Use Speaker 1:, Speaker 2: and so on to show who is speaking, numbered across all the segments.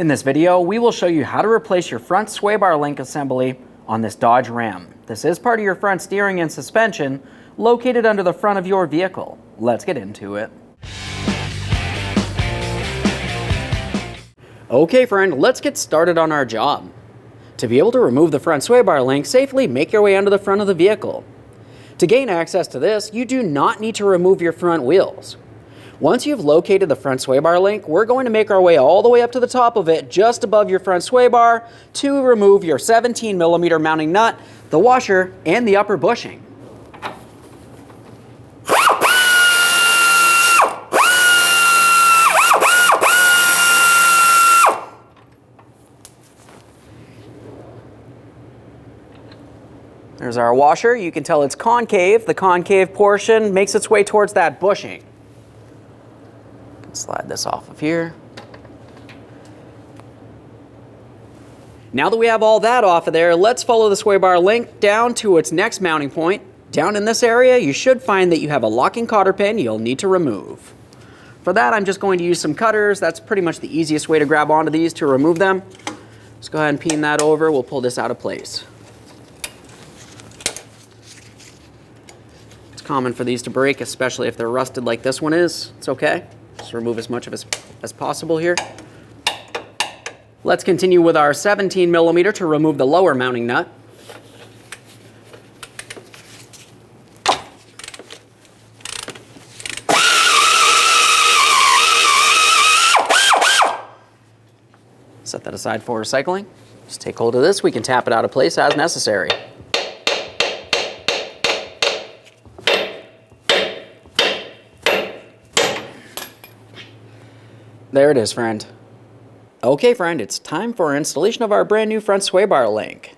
Speaker 1: In this video, we will show you how to replace your front sway bar link assembly on this Dodge Ram. This is part of your front steering and suspension located under the front of your vehicle. Let's get into it. Okay friend, let's get started on our job. To be able to remove the front sway bar link safely, make your way under the front of the vehicle. To gain access to this, you do not need to remove your front wheels. Once you've located the front sway bar link, we're going to make our way all the way up to the top of it, just above your front sway bar, to remove your 17mm mounting nut, the washer, and the upper bushing. There's our washer. You can tell it's concave. The concave portion makes its way towards that bushing. Slide this off of here. Now that we have all that off of there, let's follow the sway bar link down to its next mounting point. Down in this area, you should find that you have a locking cotter pin you'll need to remove. For that, I'm just going to use some cutters. That's pretty much the easiest way to grab onto these to remove them. Just go ahead and peen that over. We'll pull this out of place. It's common for these to break, especially if they're rusted like this one is. It's okay. Just remove as much of it as possible here. Let's continue with our 17mm to remove the lower mounting nut. Set that aside for recycling. Just take hold of this. We can tap it out of place as necessary. There it is, friend. Okay, friend, it's time for installation of our brand new front sway bar link.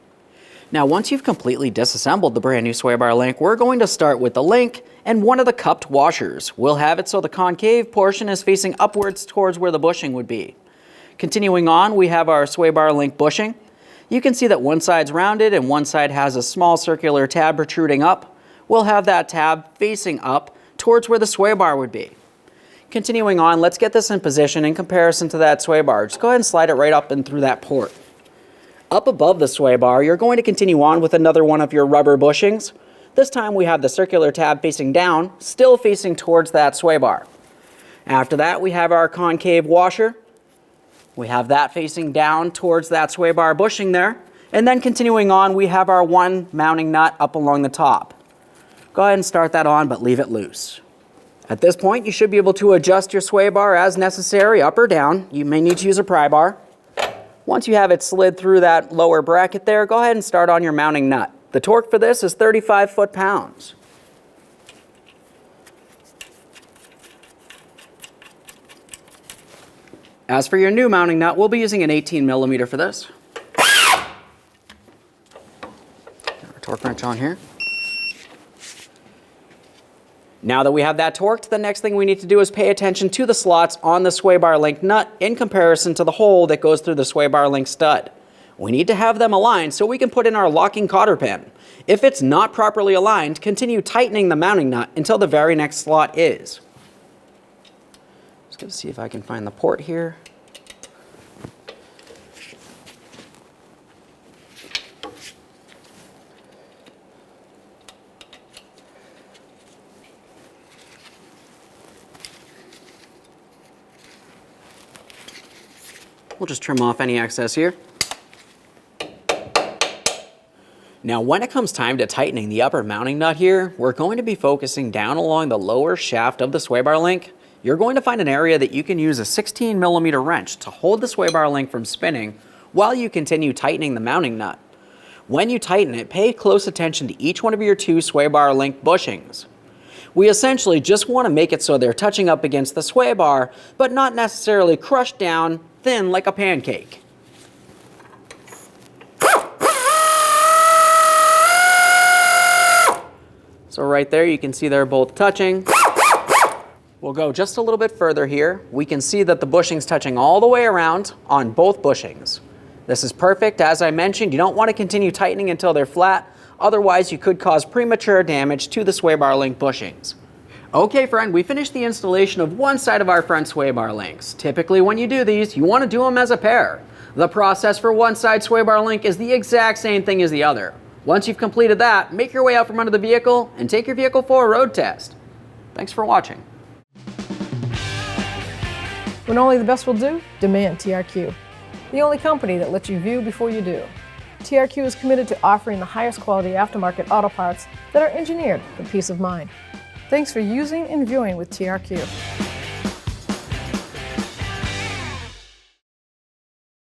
Speaker 1: Now, once you've completely disassembled the brand new sway bar link, we're going to start with the link and one of the cupped washers. We'll have it so the concave portion is facing upwards towards where the bushing would be. Continuing on, we have our sway bar link bushing. You can see that one side's rounded and one side has a small circular tab protruding up. We'll have that tab facing up towards where the sway bar would be. Continuing on, let's get this in position in comparison to that sway bar. Just go ahead and slide it right up and through that port. Up above the sway bar, you're going to continue on with another one of your rubber bushings. This time we have the circular tab facing down, still facing towards that sway bar. After that, we have our concave washer. We have that facing down towards that sway bar bushing there. And then continuing on, we have our one mounting nut up along the top. Go ahead and start that on, but leave it loose. At this point, you should be able to adjust your sway bar as necessary, up or down. You may need to use a pry bar. Once you have it slid through that lower bracket there, go ahead and start on your mounting nut. The torque for this is 35 foot-pounds. As for your new mounting nut, we'll be using an 18mm for this. Got our torque wrench on here. Now that we have that torqued, the next thing we need to do is pay attention to the slots on the sway bar link nut in comparison to the hole that goes through the sway bar link stud. We need to have them aligned so we can put in our locking cotter pin. If it's not properly aligned, continue tightening the mounting nut until the very next slot is. Just going to see if I can find the port here. We'll just trim off any excess here. Now, when it comes time to tightening the upper mounting nut here, we're going to be focusing down along the lower shaft of the sway bar link. You're going to find an area that you can use a 16mm wrench to hold the sway bar link from spinning while you continue tightening the mounting nut. When you tighten it, pay close attention to each one of your two sway bar link bushings. We essentially just want to make it so they're touching up against the sway bar, but not necessarily crushed down thin like a pancake. So right there, you can see they're both touching. We'll go just a little bit further here. We can see that the bushing's touching all the way around on both bushings. This is perfect. As I mentioned, you don't want to continue tightening until they're flat. Otherwise, you could cause premature damage to the sway bar link bushings. Okay friend, we finished the installation of one side of our front sway bar links. Typically when you do these, you want to do them as a pair. The process for one side sway bar link is the exact same thing as the other. Once you've completed that, make your way out from under the vehicle and take your vehicle for a road test. Thanks for watching.
Speaker 2: When only the best will do, demand TRQ. The only company that lets you view before you do. TRQ is committed to offering the highest quality aftermarket auto parts that are engineered for peace of mind. Thanks for using and viewing with TRQ.